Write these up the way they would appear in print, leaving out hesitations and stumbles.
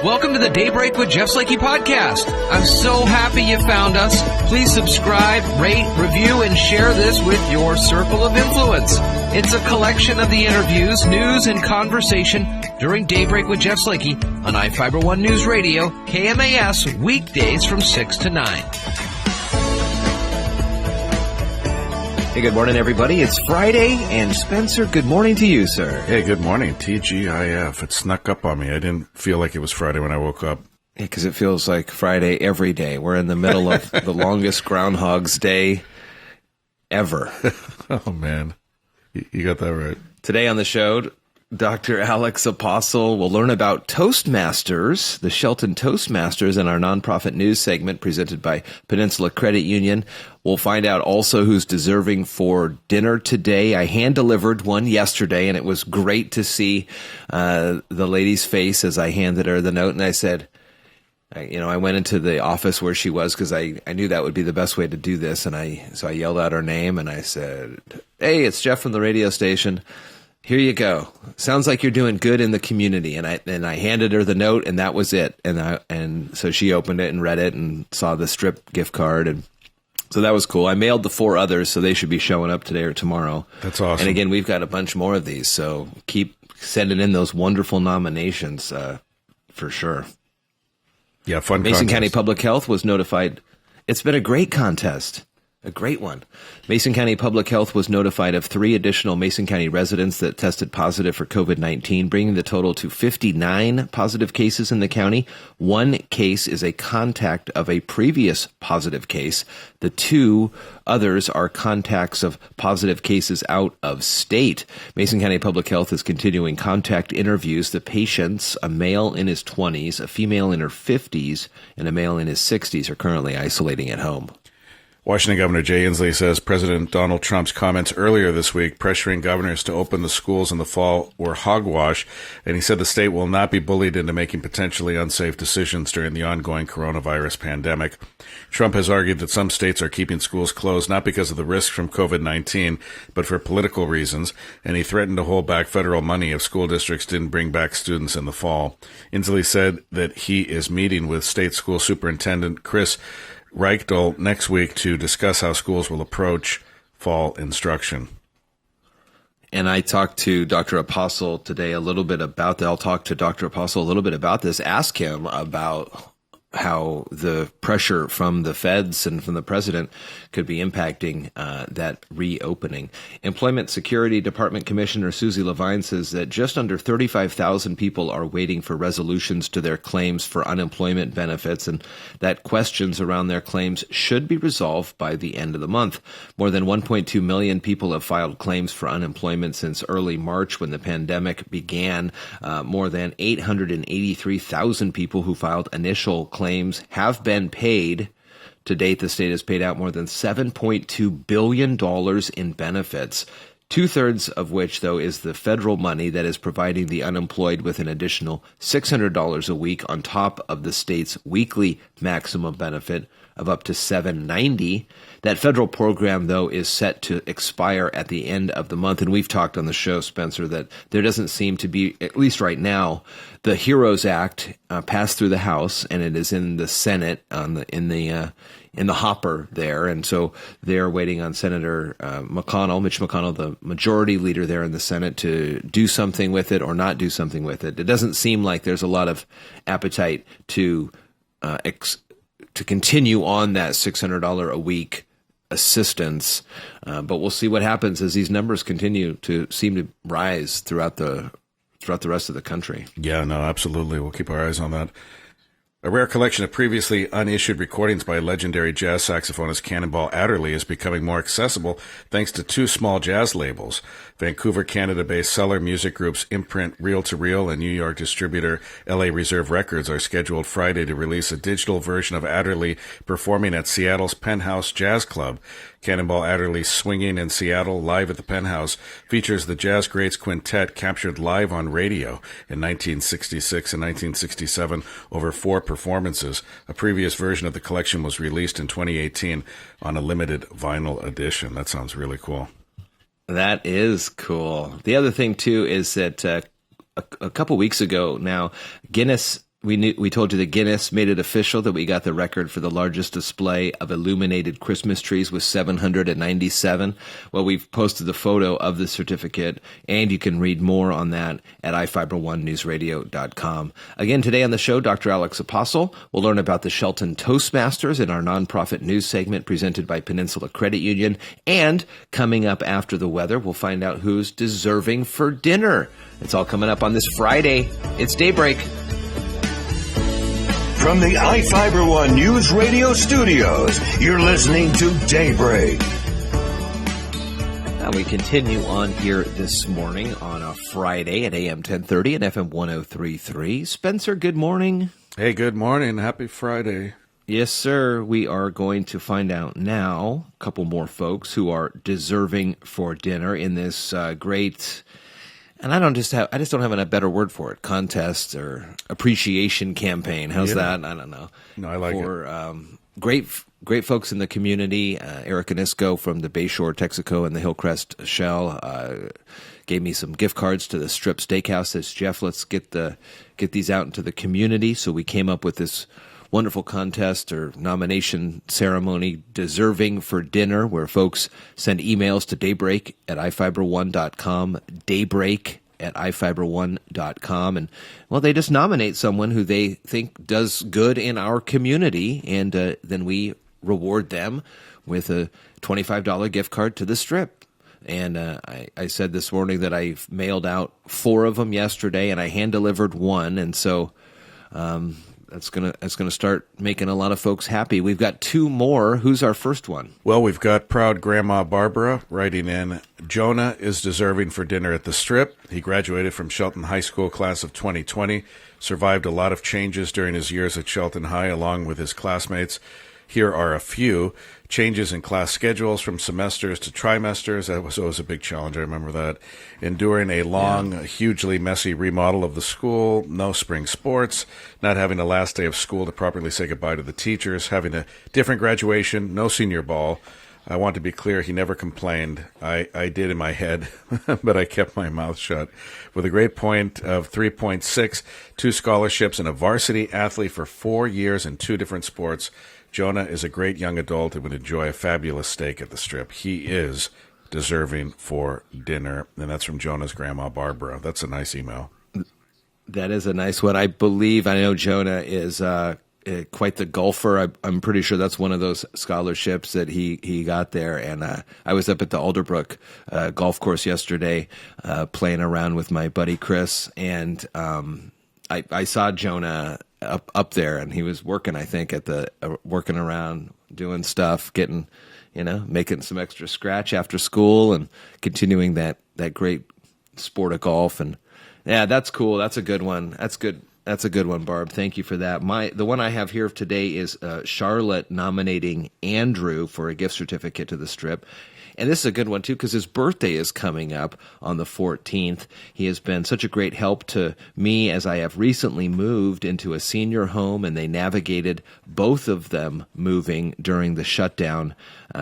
Welcome to the Daybreak with Jeff Slakey podcast. I'm so happy you found us. Please subscribe, rate, review, and share this with your circle of influence. It's a collection of the interviews, news, and conversation during Daybreak with Jeff Slakey on I-Fiber One News Radio, KMAS, weekdays from 6 to 9. Hey, good morning, everybody. It's Friday, and Spencer, good morning to you, sir. Hey, good morning. TGIF. It snuck up on me. I didn't feel like it was Friday when I woke up. Yeah, because it feels like Friday every day. We're in the middle of the longest Groundhog's Day ever. Oh, man. You got that right. Today on the show, Dr. Alex Apostle will learn about Toastmasters, the Shelton Toastmasters, in our nonprofit news segment presented by Peninsula Credit Union. We'll find out also who's deserving for dinner today. I hand-delivered one yesterday, and it was great to see the lady's face as I handed her the note, and I said, I went into the office where she was because I knew that would be the best way to do this, and so I yelled out her name, and I said, "Hey, it's Jeff from the radio station. Here you go. Sounds like you're doing good in the community." And I handed her the note, and that was it. And so she opened it and read it and saw the strip gift card, and so that was cool. I mailed the 4 others, so they should be showing up today or tomorrow. That's awesome. And again, we've got a bunch more of these, so keep sending in those wonderful nominations for sure. Yeah, fun. Mason contest. County Public Health was notified. It's been a great contest. A great one. Mason County Public Health was notified of 3 additional Mason County residents that tested positive for COVID-19, bringing the total to 59 positive cases in the county. 1 case is a contact of a previous positive case. The 2 others are contacts of positive cases out of state. Mason County Public Health is continuing contact interviews. The patients, a male in his 20s, a female in her 50s, and a male in his 60s, are currently isolating at home. Washington Governor Jay Inslee says President Donald Trump's comments earlier this week pressuring governors to open the schools in the fall were hogwash, and he said the state will not be bullied into making potentially unsafe decisions during the ongoing coronavirus pandemic. Trump has argued that some states are keeping schools closed not because of the risks from COVID-19, but for political reasons, and he threatened to hold back federal money if school districts didn't bring back students in the fall. Inslee said that he is meeting with State School Superintendent Chris Reichel next week to discuss how schools will approach fall instruction. And I talked to Dr. Apostle today a little bit about that. I'll talk to Dr. Apostle a little bit about this, ask him about how the pressure from the feds and from the president could be impacting that reopening. Employment Security Department Commissioner Susie Levine says that just under 35,000 people are waiting for resolutions to their claims for unemployment benefits, and that questions around their claims should be resolved by the end of the month. More than 1.2 million people have filed claims for unemployment since early March when the pandemic began. More than 883,000 people who filed initial claims have been paid. To date, the state has paid out more than $7.2 billion in benefits, 2/3 of which, though, is the federal money that is providing the unemployed with an additional $600 a week on top of the state's weekly maximum benefit of up to $790. That federal program, though, is set to expire at the end of the month. And we've talked on the show, Spencer, that there doesn't seem to be, at least right now, the HEROES Act passed through the House, and it is in the Senate in the hopper there. And so they're waiting on Senator Mitch McConnell, the majority leader there in the Senate, to do something with it or not do something with it. It doesn't seem like there's a lot of appetite to continue on that $600 a week assistance. But we'll see what happens as these numbers continue to seem to rise throughout the rest of the country. Yeah, no, absolutely. We'll keep our eyes on that. A rare collection of previously unissued recordings by legendary jazz saxophonist Cannonball Adderley is becoming more accessible thanks to 2 small jazz labels. Vancouver, Canada-based Cellar music groups Imprint Reel to Reel and New York distributor LA Reserve Records are scheduled Friday to release a digital version of Adderley performing at Seattle's Penthouse Jazz Club. Cannonball Adderley Swinging in Seattle Live at the Penthouse features the Jazz Greats Quintet captured live on radio in 1966 and 1967 over 4 performances. A previous version of the collection was released in 2018 on a limited vinyl edition. That sounds really cool. That is cool. The other thing, too, is that a couple weeks ago now, Guinness we told you that Guinness made it official that we got the record for the largest display of illuminated Christmas trees with 797. Well, we've posted the photo of the certificate, and you can read more on that at ifiber1newsradio.com. Again, today on the show, Dr. Alex Apostle will learn about the Shelton Toastmasters in our nonprofit news segment presented by Peninsula Credit Union. And coming up after the weather, we'll find out who's deserving for dinner. It's all coming up on this Friday. It's Daybreak. From the iFiber One News Radio studios, you're listening to Daybreak. Now we continue on here this morning on a Friday at AM 1030 and FM 1033. Spencer, good morning. Hey, good morning. Happy Friday. Yes, sir. We are going to find out now a couple more folks who are deserving for dinner in this great... And I just don't have a better word for it. Contest or appreciation campaign. How's that? I don't know. No, I like it. For great folks in the community. Eric Anisco from the Bayshore Texaco and the Hillcrest Shell gave me some gift cards to the Strip Steakhouse. Says, Jeff, let's get these out into the community. So we came up with this wonderful contest or nomination ceremony, Deserving for Dinner, where folks send emails to Daybreak at ifiber1.com, Daybreak at ifiber1.com, and, well, they just nominate someone who they think does good in our community, and then we reward them with a $25 gift card to the Strip. And I said this morning that I've mailed out 4 of them yesterday, and I hand-delivered 1, and so... That's gonna start making a lot of folks happy. We've got 2 more. Who's our first one? Well, we've got proud Grandma Barbara writing in, Jonah is deserving for dinner at the Strip. He graduated from Shelton High School class of 2020, survived a lot of changes during his years at Shelton High along with his classmates. Here are a few. Changes in class schedules from semesters to trimesters. That was always a big challenge. I remember that. Enduring a long, hugely messy remodel of the school, no spring sports, not having the last day of school to properly say goodbye to the teachers, having a different graduation, no senior ball. I want to be clear, he never complained. I did in my head, but I kept my mouth shut. With a grade point of 3.6, 2 scholarships, and a varsity athlete for 4 years in 2 different sports, Jonah is a great young adult and would enjoy a fabulous steak at the Strip. He is deserving for dinner. And that's from Jonah's grandma, Barbara. That's a nice email. That is a nice one. I know Jonah is quite the golfer. I'm pretty sure that's one of those scholarships that he got there. And I was up at the Alderbrook golf course yesterday playing around with my buddy Chris. And I saw Jonah up there, and he was working, I think, at the working around, doing stuff, getting, making some extra scratch after school and continuing that great sport of golf. And yeah, that's cool. That's a good one. That's good. That's a good one, Barb. Thank you for that. The one I have here today is Charlotte nominating Andrew for a gift certificate to the Strip. And this is a good one, too, because his birthday is coming up on the 14th. He has been such a great help to me as I have recently moved into a senior home, and they navigated both of them moving during the shutdown.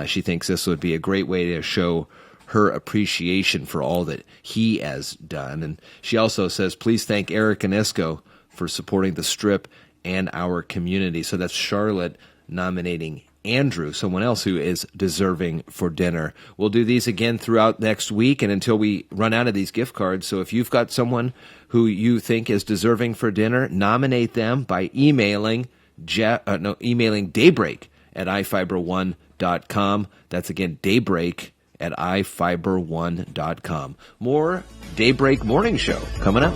She thinks this would be a great way to show her appreciation for all that he has done. And she also says, please thank Eric Anisco for supporting the Strip and our community. So that's Charlotte nominating Andrew, someone else who is deserving for dinner. We'll do these again throughout next week and until we run out of these gift cards. So if you've got someone who you think is deserving for dinner, nominate them by emailing Daybreak at ifiber1.com. That's again Daybreak at ifiber1.com. More Daybreak Morning Show coming up.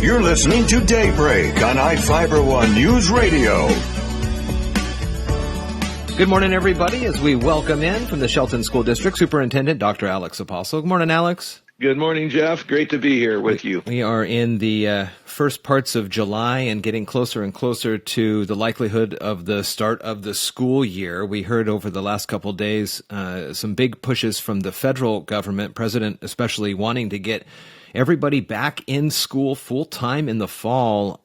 You're listening to Daybreak on iFiber One News Radio. Good morning, everybody, as we welcome in from the Shelton School District, Superintendent Dr. Alex Apostle. Good morning, Alex. Good morning, Jeff. Great to be here with you. We are in the first parts of July and getting closer and closer to the likelihood of the start of the school year. We heard over the last couple of days some big pushes from the federal government, President especially wanting to get everybody back in school full time in the fall.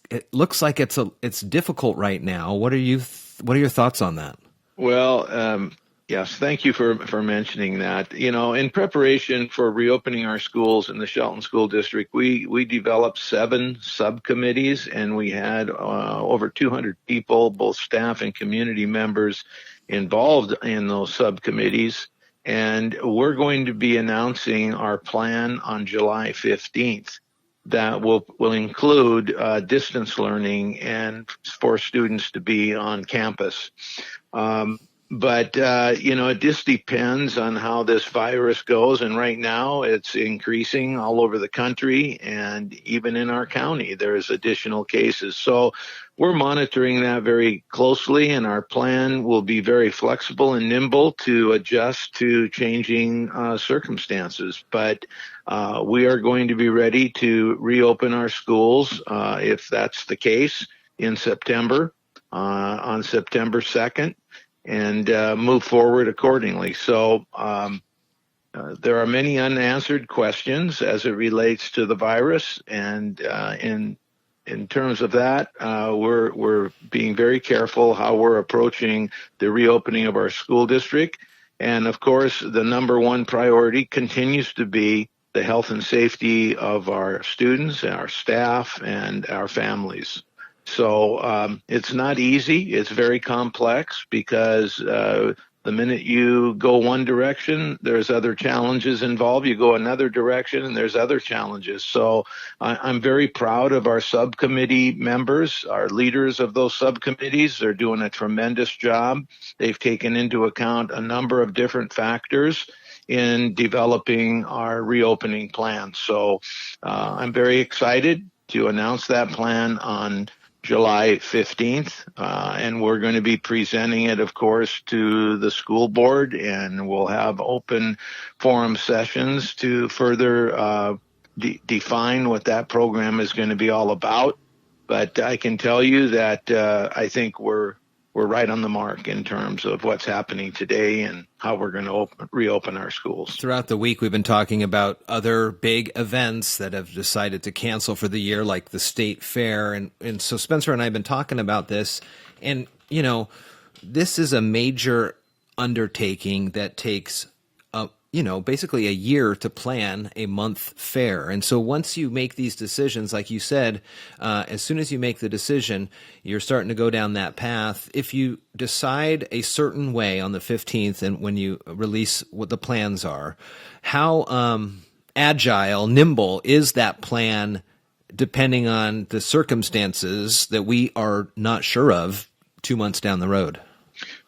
It looks like it's difficult right now. What are your thoughts on that? Well, Yes, thank you for mentioning that. In preparation for reopening our schools in the Shelton School District, we developed 7 subcommittees, and we had over 200 people, both staff and community members, involved in those subcommittees. And we're going to be announcing our plan on July 15th. That will include distance learning and for students to be on campus. But it just depends on how this virus goes. And right now it's increasing all over the country, and even in our county, there's additional cases. So we're monitoring that very closely, and our plan will be very flexible and nimble to adjust to changing circumstances. But we are going to be ready to reopen our schools if that's the case in September, on September 2nd. And move forward accordingly. So there are many unanswered questions as it relates to the virus, and in terms of that, we're being very careful how we're approaching the reopening of our school district. And of course, the number one priority continues to be the health and safety of our students, our staff, and our families. So it's not easy. It's very complex because the minute you go one direction, there's other challenges involved. You go another direction, and there's other challenges. So I'm very proud of our subcommittee members, our leaders of those subcommittees. They're doing a tremendous job. They've taken into account a number of different factors in developing our reopening plan. So I'm very excited to announce that plan on July 15th, and we're going to be presenting it, of course, to the school board, and we'll have open forum sessions to further define what that program is going to be all about. But I can tell you that I think we're right on the mark in terms of what's happening today and how we're going to reopen our schools. Throughout the week, we've been talking about other big events that have decided to cancel for the year, like the state fair. And so Spencer and I have been talking about this. And, this is a major undertaking that takes basically a year to plan a month fair. And so once you make these decisions, like you said, as soon as you make the decision, you're starting to go down that path. If you decide a certain way on the 15th and when you release what the plans are, how agile, nimble is that plan depending on the circumstances that we are not sure of 2 months down the road?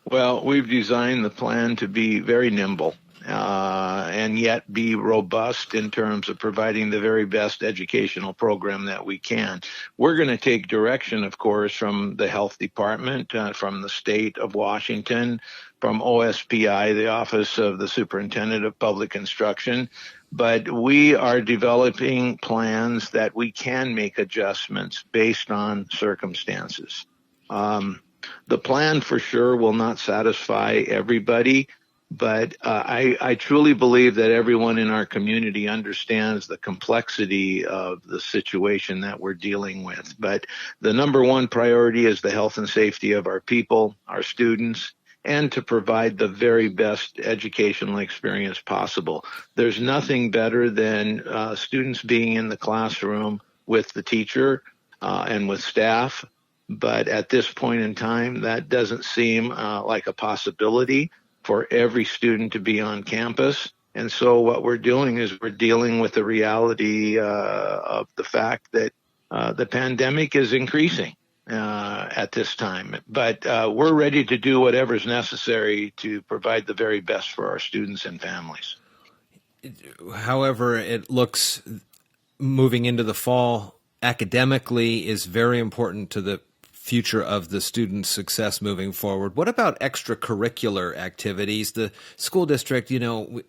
Well, we've designed the plan to be very nimble. And yet be robust in terms of providing the very best educational program that we can. We're going to take direction, of course, from the health department, from the state of Washington, from OSPI, the Office of the Superintendent of Public Instruction. But we are developing plans that we can make adjustments based on circumstances. The plan for sure will not satisfy everybody. But I truly believe that everyone in our community understands the complexity of the situation that we're dealing with. But the number one priority is the health and safety of our people, our students, and to provide the very best educational experience possible. There's nothing better than students being in the classroom with the teacher and with staff. But at this point in time, that doesn't seem like a possibility for every student to be on campus. And so what we're doing is we're dealing with the reality of the fact that the pandemic is increasing at this time. But we're ready to do whatever's necessary to provide the very best for our students and families. However, it looks moving into the fall academically is very important to the future of the student's success moving forward. What about extracurricular activities? The school district, I don't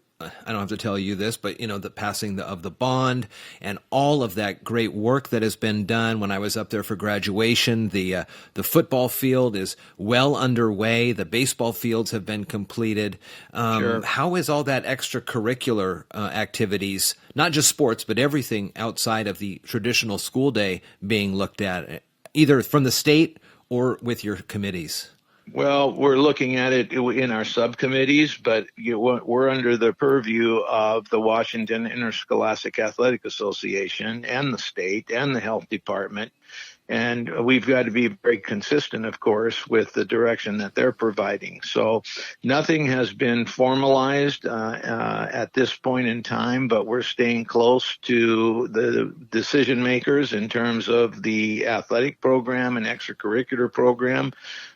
have to tell you this, but, the passing of the bond and all of that great work that has been done. When I was up there for graduation, the football field is well underway. The baseball fields have been completed. Sure. How is all that extracurricular activities, not just sports, but everything outside of the traditional school day being looked at, either from the state or with your committees? Well, we're looking at it in our subcommittees, but we're under the purview of the Washington Interscholastic Athletic Association and the state and the health department. And we've got to be very consistent, of course, with the direction that they're providing. So nothing has been formalized at this point in time, but we're staying close to the decision makers in terms of the athletic program and extracurricular program.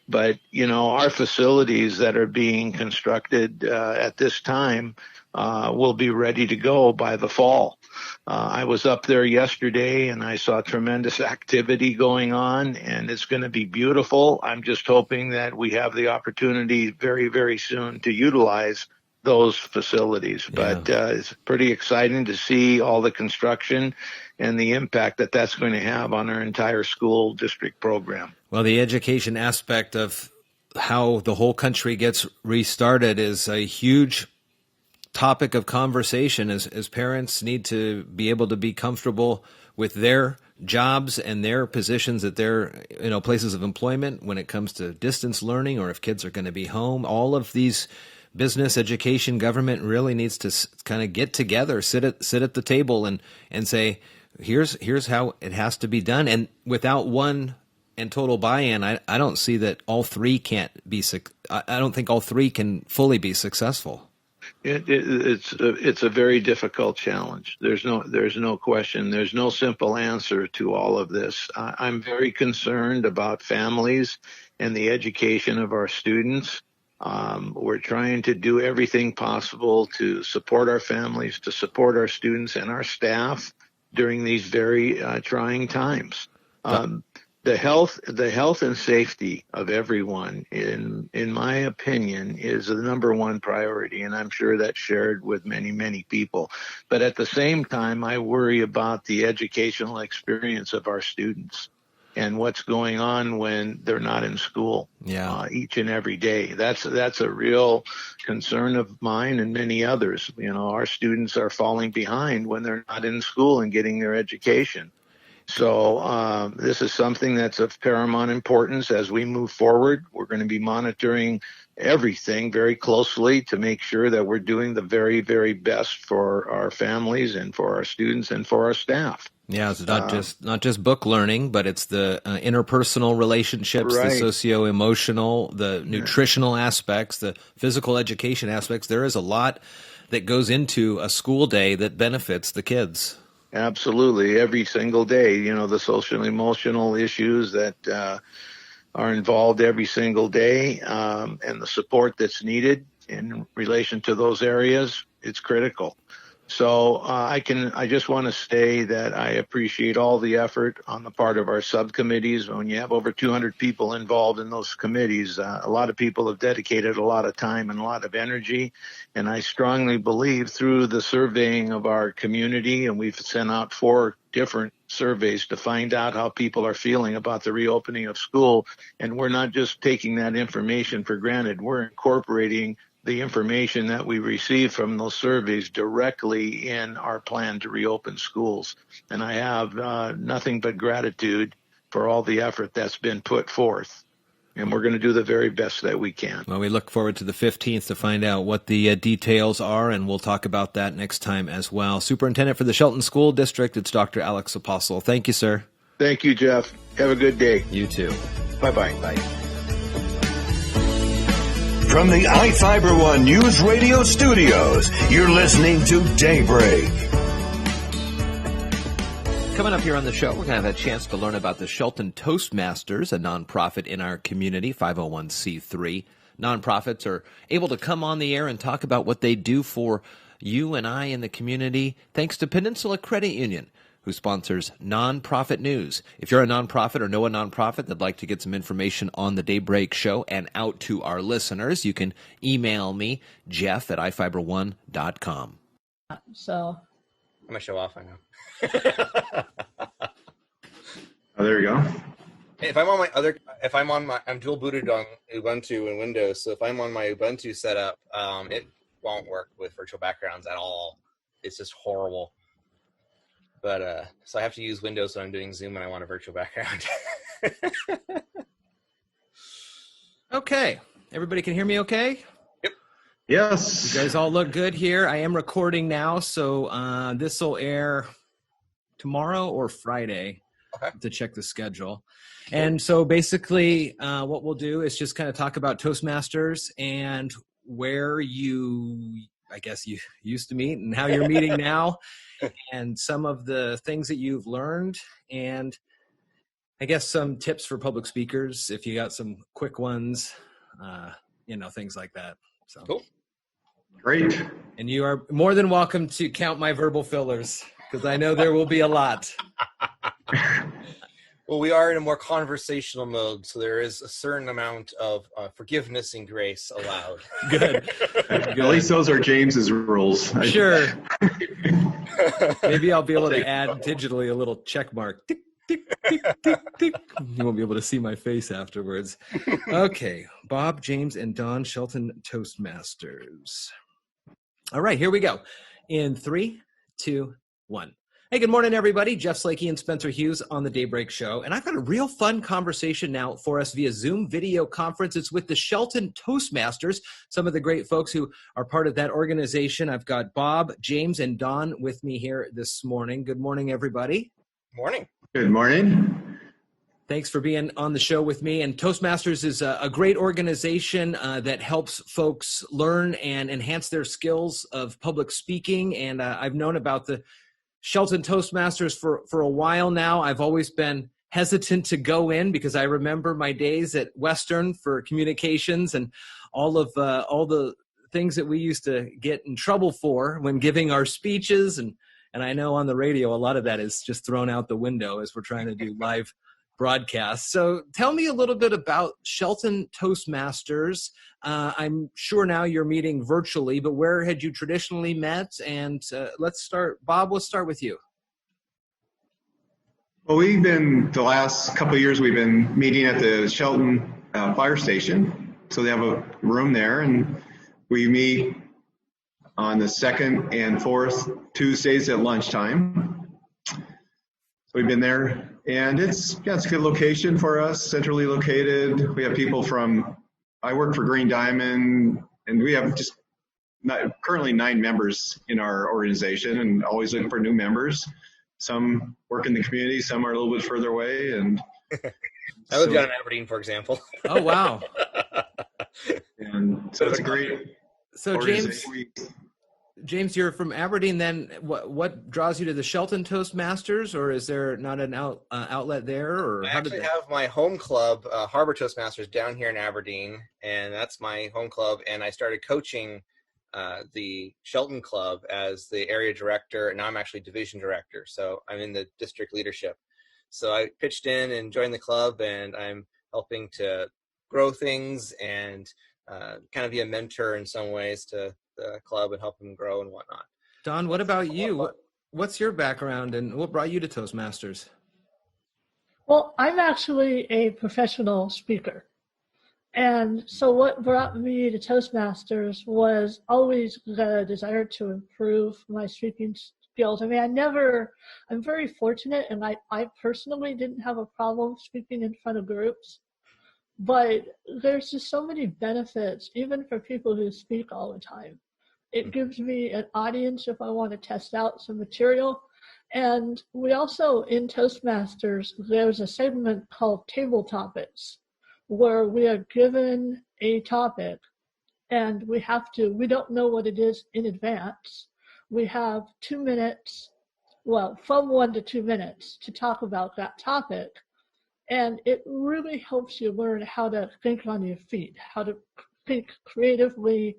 But, our facilities that are being constructed at this time will be ready to go by the fall. I was up there yesterday and I saw tremendous activity going on, and it's going to be beautiful. I'm just hoping that we have the opportunity very, very soon to utilize those facilities. Yeah. But it's pretty exciting to see all the construction and the impact that that's going to have on our entire school district program. Well, the education aspect of how the whole country gets restarted is a huge topic of conversation, as parents need to be able to be comfortable with their jobs and their positions at their places of employment when it comes to distance learning, or if kids are going to be home. All of these business, education, government really needs to kind of get together, sit at the table and say, here's how it has to be done. And without one and total buy-in, I don't see that all three can't be. I don't think all three can fully be successful. It's a very difficult challenge. There's no question. There's no simple answer to all of this. I'm very concerned about families and the education of our students. We're trying to do everything possible to support our families, to support our students and our staff during these very trying times. The health and safety of everyone, in my opinion, is the number one priority, and I'm sure that's shared with many, many people. But at the same time, I worry about the educational experience of our students and what's going on when they're not in school each and every day. That's a real concern of mine and many others. Our students are falling behind when they're not in school and getting their education. So this is something that's of paramount importance as we move forward. We're going to be monitoring everything very closely to make sure that we're doing the very, very best for our families and for our students and for our staff. Yeah, it's not just book learning, but it's the interpersonal relationships, right, the socio-emotional, the nutritional aspects, the physical education aspects. There is a lot that goes into a school day that benefits the kids. Absolutely. Every single day, the social and emotional issues that are involved every single day, and the support that's needed in relation to those areas, it's critical. So I just want to say that I appreciate all the effort on the part of our subcommittees. When you have over 200 people involved in those committees, a lot of people have dedicated a lot of time and a lot of energy. And I strongly believe through the surveying of our community, and we've sent out 4 different surveys to find out how people are feeling about the reopening of school. And we're not just taking that information for granted. We're incorporating the information that we receive from those surveys directly in our plan to reopen schools. And I have nothing but gratitude for all the effort that's been put forth. And we're going to do the very best that we can. Well, we look forward to the 15th to find out what the details are, and we'll talk about that next time as well. Superintendent for the Shelton School District, it's Dr. Alex Apostle. Thank you, sir. Thank you, Jeff. Have a good day. You too. Bye-bye. Bye. From the iFiber One News Radio Studios, you're listening to Daybreak. Coming up here on the show, we're going to have a chance to learn about the Shelton Toastmasters, a nonprofit in our community, 501c3. Nonprofits are able to come on the air and talk about what they do for you and I in the community, thanks to Peninsula Credit Union, who sponsors Nonprofit News. If you're a nonprofit or know a nonprofit that'd like to get some information on the Daybreak show and out to our listeners, you can email me, Jeff at ifiber1.com. So I'm going to show off, I know. Oh, there you go. Hey, I'm dual booted on Ubuntu and Windows, so if I'm on my Ubuntu setup, it won't work with virtual backgrounds at all. It's just horrible. But so I have to use Windows when I'm doing Zoom and I want a virtual background. Okay. Everybody can hear me okay? Yes. You guys all look good here. I am recording now, so this will air tomorrow or Friday. Okay. To check the schedule. And so basically what we'll do is just kind of talk about Toastmasters and where you used to meet and how you're meeting now and some of the things that you've learned and I guess some tips for public speakers if you got some quick ones, things like that. So Cool. Great. And you are more than welcome to count my verbal fillers because I know there will be a lot. Well, we are in a more conversational mode, so there is a certain amount of forgiveness and grace allowed. Good. At least those are James's rules. Sure. Maybe I'll be able to add digitally a little check mark. Tick, tick, tick, tick, tick. You won't be able to see my face afterwards. Okay. Bob, James, and Don, Shelton Toastmasters. All right, here we go. In 3, 2, 1. Hey, good morning, everybody. Jeff Slakey and Spencer Hughes on the Daybreak Show. And I've got a real fun conversation now for us via Zoom video conference. It's with the Shelton Toastmasters, some of the great folks who are part of that organization. I've got Bob, James, and Don with me here this morning. Good morning, everybody. Morning. Good morning. Thanks for being on the show with me. And Toastmasters is a great organization that helps folks learn and enhance their skills of public speaking. And I've known about the Shelton Toastmasters for a while now. I've always been hesitant to go in because I remember my days at Western for communications and all the things that we used to get in trouble for when giving our speeches. And I know on the radio, a lot of that is just thrown out the window as we're trying to do live broadcasts. So tell me a little bit about Shelton Toastmasters. I'm sure now you're meeting virtually, but where had you traditionally met? And let's start, Bob, let's start with you. Well, the last couple of years, we've been meeting at the Shelton Fire Station. So they have a room there, and we meet on the 2nd and 4th Tuesdays at lunchtime. So we've been there. And it's a good location for us, centrally located. We have people I work for Green Diamond, and we have currently 9 members in our organization and always looking for new members. Some work in the community, some are a little bit further away. And I live down in Aberdeen, for example. Oh, wow. And so it's a great organization. James, you're from Aberdeen. Then what draws you to the Shelton Toastmasters, or is there not an outlet there? Or I actually have my home club, Harbor Toastmasters, down here in Aberdeen, and that's my home club. And I started coaching the Shelton Club as the area director, and now I'm actually division director. So I'm in the district leadership. So I pitched in and joined the club, and I'm helping to grow things and kind of be a mentor in some ways to the club and help them grow and whatnot. Don, what about you? What's your background and what brought you to Toastmasters? Well, I'm actually a professional speaker. And so what brought me to Toastmasters was always the desire to improve my speaking skills. I mean, I'm very fortunate, and I personally didn't have a problem speaking in front of groups. But there's just so many benefits, even for people who speak all the time. It gives me an audience if I want to test out some material. And we also, in Toastmasters, there's a segment called Table Topics, where we are given a topic and we don't know what it is in advance. We have 2 minutes, from 1 to 2 minutes to talk about that topic. And it really helps you learn how to think on your feet, how to think creatively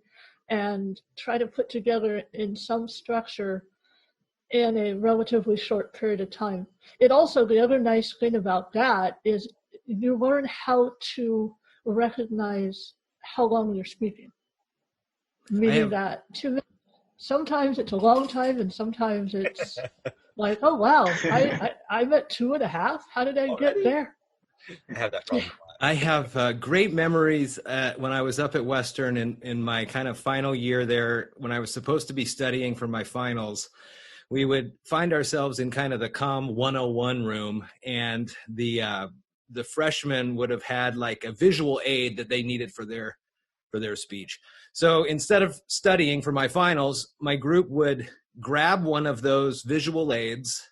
and try to put together in some structure in a relatively short period of time. The other nice thing about that is you learn how to recognize how long you're speaking. Meaning that 2 minutes, sometimes it's a long time and sometimes it's like, oh wow, I'm at 2.5. How did I get there? I have that problem. I have great memories when I was up at Western in my kind of final year there, when I was supposed to be studying for my finals. We would find ourselves in kind of the COM 101 room, and the the freshmen would have had like a visual aid that they needed for their speech. So instead of studying for my finals, my group would grab one of those visual aids.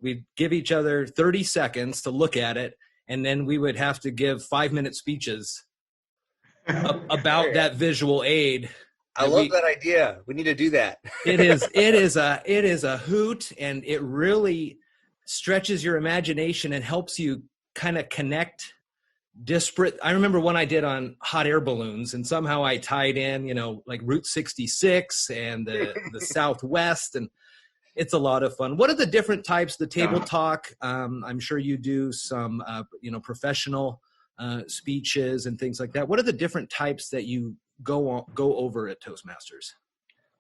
We'd give each other 30 seconds to look at it, and then we would have to give 5-minute speeches about that visual aid. I love that idea. We need to do that. It is a hoot, and it really stretches your imagination and helps you kind of connect disparate. I remember one I did on hot air balloons, and somehow I tied in, like Route 66 and the Southwest, and it's a lot of fun. What are the different types? The table talk. I'm sure you do some, professional speeches and things like that. What are the different types that you go over at Toastmasters?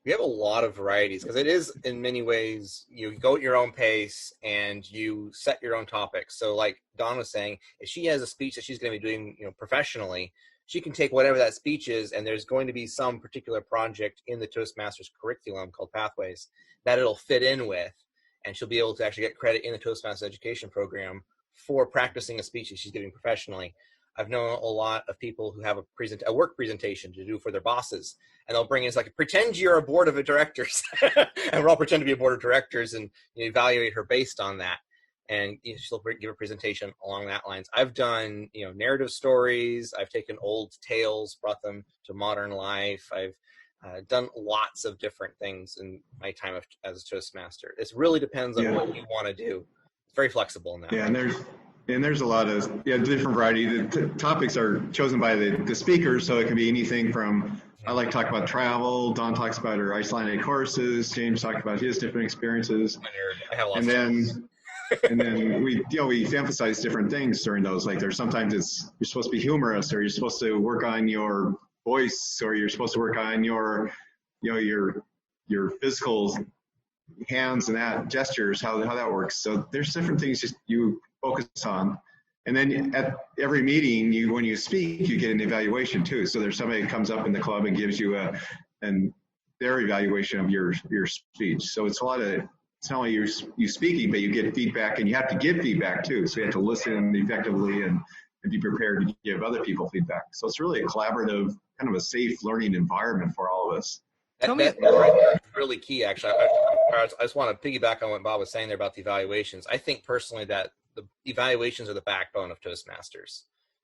We have a lot of varieties because it is in many ways you go at your own pace and you set your own topics. So like Dawn was saying, if she has a speech that she's going to be doing, professionally, she can take whatever that speech is, and there's going to be some particular project in the Toastmasters curriculum called Pathways that it'll fit in with, and she'll be able to actually get credit in the Toastmasters education program for practicing a speech that she's giving professionally. I've known a lot of people who have a work presentation to do for their bosses, and they'll bring in, it's like, pretend you're a board of directors, and we'll all pretend to be a board of directors and evaluate her based on that. And she'll give a presentation along that lines. I've done, narrative stories. I've taken old tales, brought them to modern life. I've done lots of different things in my time as a Toastmaster. It really depends on what you want to do. It's very flexible in that way. And there's a lot of different variety. The topics are chosen by the speakers, so it can be anything from, I like to talk about travel, Dawn talks about her Icelandic courses, James talked about his different experiences. I have lots and then we emphasize different things during those. Like there's sometimes you're supposed to be humorous, or you're supposed to work on your voice, or you're supposed to work on your physical hands and that gestures, how that works. So there's different things you focus on. And then at every meeting, when you speak, you get an evaluation too. So there's somebody that comes up in the club and gives you their evaluation of your speech. So it's it's not only you speaking, but you get feedback, and you have to give feedback too. So you have to listen effectively and be prepared to give other people feedback. So it's really a collaborative, kind of a safe learning environment for all of us. That's really key, actually. I just want to piggyback on what Bob was saying there about the evaluations. I think personally that the evaluations are the backbone of Toastmasters,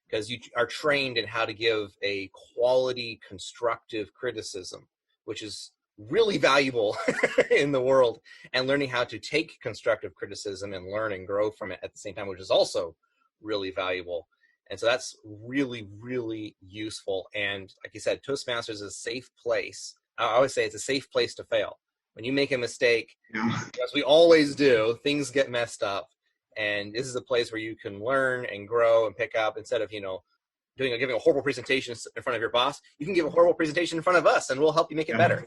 because you are trained in how to give a quality, constructive criticism, which is really valuable in the world, and learning how to take constructive criticism and learn and grow from it at the same time, which is also really valuable. And so that's really, really useful. And like you said, Toastmasters is a safe place. I always say it's a safe place to fail. When you make a mistake, as we always do, things get messed up. And this is a place where you can learn and grow and pick up, instead of, giving a horrible presentation in front of your boss. You can give a horrible presentation in front of us, and we'll help you make it better.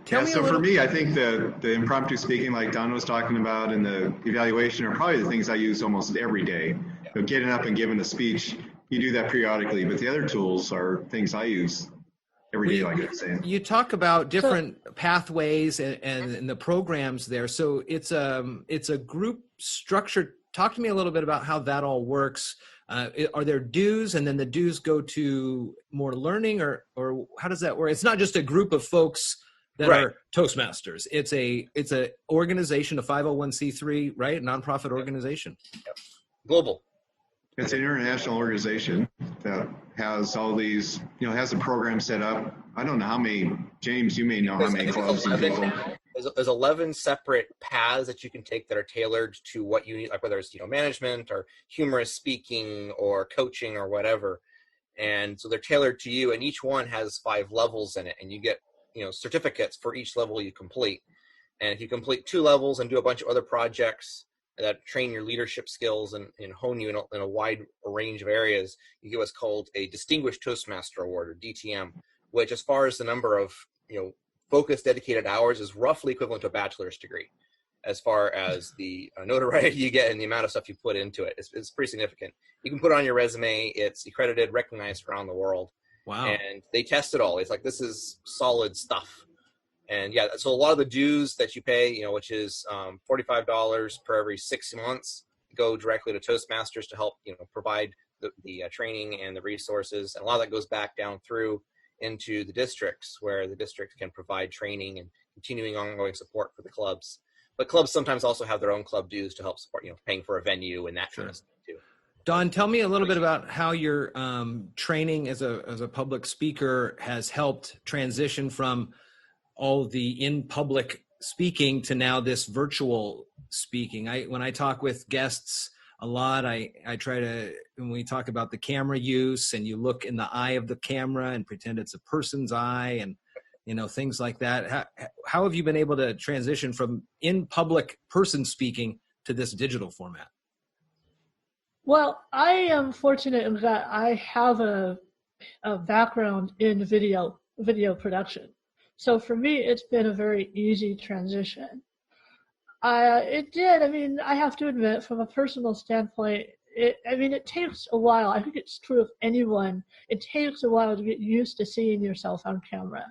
So for me, I think the impromptu speaking, like Don was talking about, and the evaluation are probably the things I use almost every day. So getting up and giving a speech, you do that periodically, but the other tools are things I use every day, like I was saying. You talk about different pathways and the programs there. So it's a group structure. Talk to me a little bit about how that all works. Are there dues, and then the dues go to more learning, or how does that work? It's not just a group of folks that are Toastmasters. It's a organization, a 501c3, right? Nonprofit organization. Yep. Global. It's an international organization that has all these, has a program set up. I don't know how many, James, you may know how many clubs and people. There's 11 separate paths that you can take that are tailored to what you need, like whether it's, management or humorous speaking or coaching or whatever. And so they're tailored to you, and each one has 5 levels in it, and you get, certificates for each level you complete. And if you complete 2 levels and do a bunch of other projects that train your leadership skills and hone you in a wide range of areas, you get what's called a Distinguished Toastmaster Award, or DTM, which, as far as the number of, focused, dedicated hours, is roughly equivalent to a bachelor's degree, as far as the notoriety you get and the amount of stuff you put into it. It's pretty significant. You can put it on your resume. It's accredited, recognized around the world. Wow. And they test it all. It's like, this is solid stuff. And so a lot of the dues that you pay, which is $45 per every 6 months, go directly to Toastmasters to help, provide the training and the resources. And a lot of that goes back down through into the districts, where the district can provide training and continuing ongoing support for the clubs. But clubs sometimes also have their own club dues to help support, paying for a venue and that kind of stuff too. Don, tell me a little bit about how your training as a public speaker has helped transition from all the in public speaking to now this virtual speaking. When I talk with guests a lot, I try to, when we talk about the camera use and you look in the eye of the camera and pretend it's a person's eye and, things like that. How have you been able to transition from in public person speaking to this digital format? Well, I am fortunate in that I have a background in video production. So for me, it's been a very easy transition. I have to admit, from a personal standpoint, it takes a while. I think it's true of anyone. It takes a while to get used to seeing yourself on camera.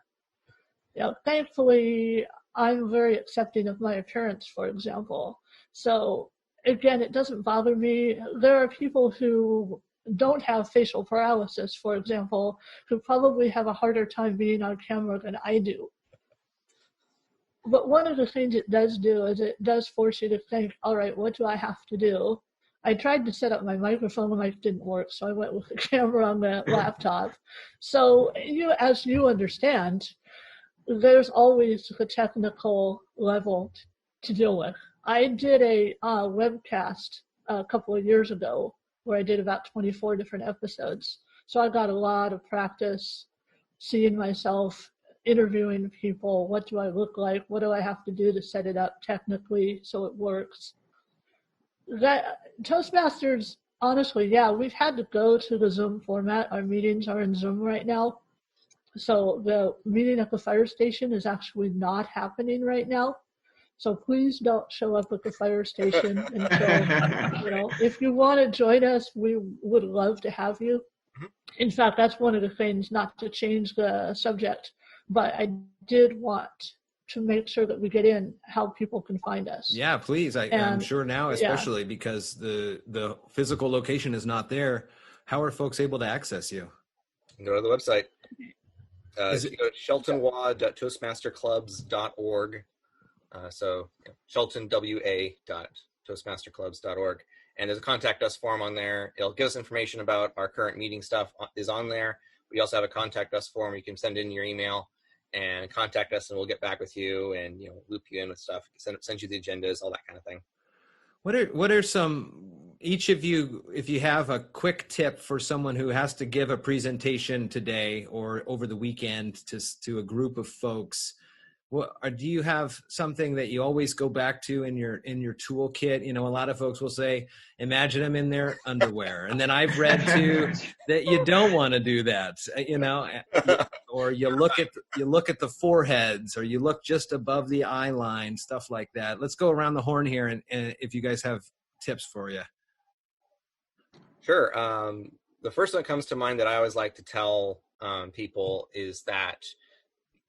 Thankfully, I'm very accepting of my appearance, for example. So again, it doesn't bother me. There are people who don't have facial paralysis, for example, who probably have a harder time being on camera than I do. But one of the things it does do is it does force you to think, all right, what do I have to do? I tried to set up my microphone and it didn't work, so I went with the camera on the laptop. So as you understand, there's always the technical level to deal with. I did a webcast a couple of years ago where I did about 24 different episodes. So I got a lot of practice seeing myself, interviewing people. What do I look like? What do I have to do to set it up technically so it works? Toastmasters, honestly, we've had to go to the Zoom format. Our meetings are in Zoom right now. So the meeting at the fire station is actually not happening right now. So please don't show up at the fire station until, if you want to join us, we would love to have you. In fact, that's one of the things, not to change the subject, but I did want to make sure that we get in how people can find us. Yeah, please. I'm sure now, especially because the physical location is not there. How are folks able to access you? Go to the website. Go to sheltonwa.toastmasterclubs.org. So sheltonwa.toastmasterclubs.org. And there's a contact us form on there. It'll give us information about our current meeting stuff is on there. We also have a contact us form. You can send in your email and contact us, and we'll get back with you and loop you in with stuff. Send you the agendas, all that kind of thing. What are some, each of you, if you have a quick tip for someone who has to give a presentation today or over the weekend to a group of folks, do you have something that you always go back to in your toolkit? A lot of folks will say, imagine them in their underwear. And then I've read too that you don't want to do that, or you look at the foreheads, or you look just above the eye line, stuff like that. Let's go around the horn here. And if you guys have tips for you. Sure. The first one that comes to mind that I always like to tell people is that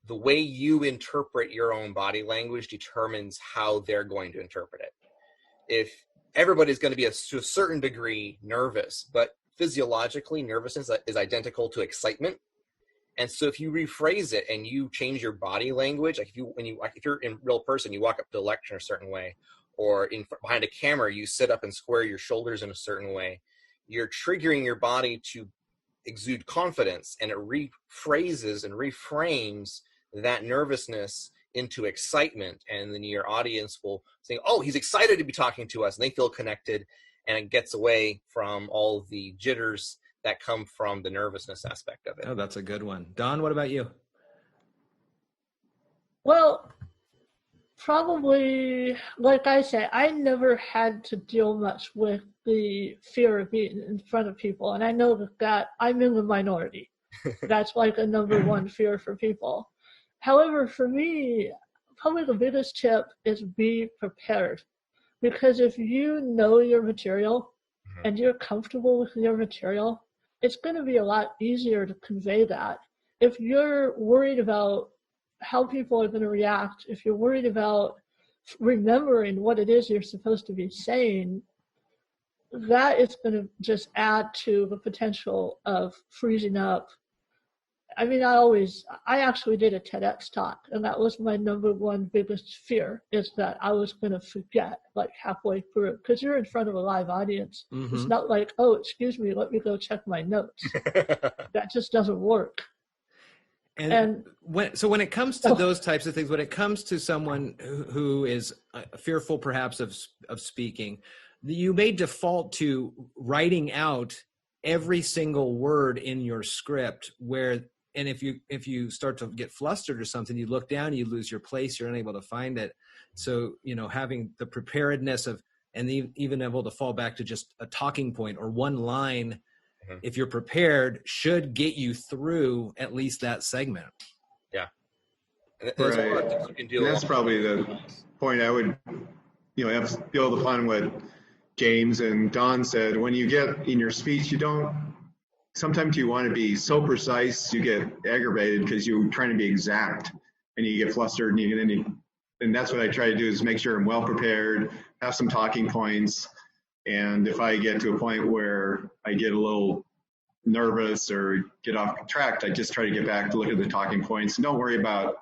the way you interpret your own body language determines how they're going to interpret it. If everybody's going to be to a certain degree nervous, but physiologically nervousness is identical to excitement. And so if you rephrase it and you change your body language, like if you're in real person, you walk up to a lecture a certain way, or behind a camera, you sit up and square your shoulders in a certain way, you're triggering your body to exude confidence, and it rephrases and reframes that nervousness into excitement, and then your audience will say, oh, he's excited to be talking to us, and they feel connected, and it gets away from all the jitters that come from the nervousness aspect of it. Oh, that's a good one. Don, what about you? Well, probably, like I say, I never had to deal much with the fear of being in front of people, and I know that I'm in the minority. That's like a number one fear for people. However, for me, probably the biggest tip is be prepared. Because if you know your material and you're comfortable with your material, it's going to be a lot easier to convey that. If you're worried about how people are going to react, if you're worried about remembering what it is you're supposed to be saying, that is going to just add to the potential of freezing up. I mean, I actually did a TEDx talk, and that was my number one biggest fear, is that I was going to forget like halfway through, because you're in front of a live audience. Mm-hmm. It's not like, oh, excuse me, let me go check my notes. That just doesn't work. And when it comes to those types of things, when it comes to someone who is fearful perhaps of speaking, you may default to writing out every single word in your script and if you start to get flustered or something, you look down, you lose your place, you're unable to find it. So, having the preparedness and even able to fall back to just a talking point or one line, if you're prepared, should get you through at least that segment. Yeah. And there's a lot of things you can do. That's probably the point I would, build upon what James and Don said. When you get in your speech, sometimes you want to be so precise, you get aggravated because you're trying to be exact, and you get flustered, and that's what I try to do, is make sure I'm well prepared, have some talking points. And if I get to a point where I get a little nervous or get off track, I just try to get back to look at the talking points. And don't worry about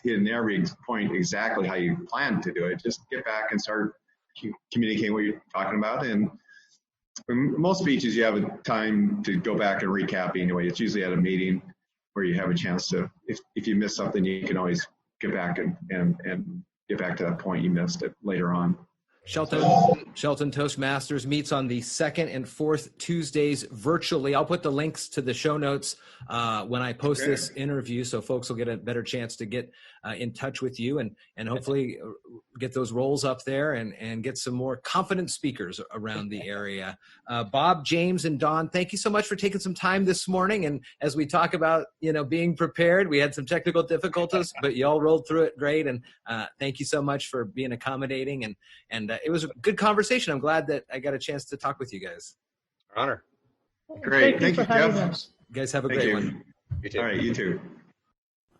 hitting every point exactly how you plan to do it. Just get back and start communicating what you're talking about. And in most speeches, you have a time to go back and recap anyway. It's usually at a meeting where you have a chance to, if you miss something, you can always get back and get back to that point you missed it later on. Shelton Toastmasters meets on the 2nd and 4th Tuesdays virtually. I'll put the links to the show notes when I post this interview, so folks will get a better chance to get in touch with you and hopefully get those roles up there and get some more confident speakers around the area. Bob, James, and Don, thank you so much for taking some time this morning. And as we talk about, being prepared, we had some technical difficulties, but you all rolled through it great. And thank you so much for being accommodating. And it was a good conversation. I'm glad that I got a chance to talk with you guys. Honor. Great. Thank you, Jeff. You guys have a great one. You too. All right, you too.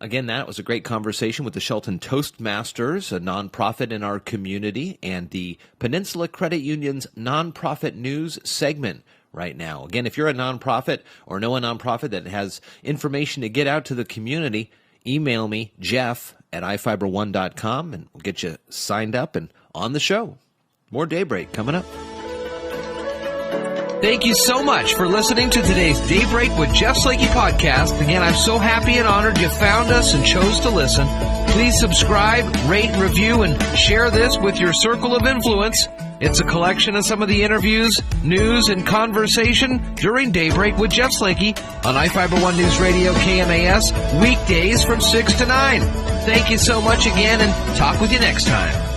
Again, that was a great conversation with the Shelton Toastmasters, a nonprofit in our community, and the Peninsula Credit Union's nonprofit news segment right now. Again, if you're a nonprofit or know a nonprofit that has information to get out to the community, email me, jeff@ifiber1.com, and we'll get you signed up and on the show. More Daybreak coming up. Thank you so much for listening to today's Daybreak with Jeff Slakey podcast. Again, I'm so happy and honored you found us and chose to listen. Please subscribe, rate, review, and share this with your circle of influence. It's a collection of some of the interviews, news, and conversation during Daybreak with Jeff Slakey on iFiber One News Radio KMAS, weekdays from 6 to 9. Thank you so much again, and talk with you next time.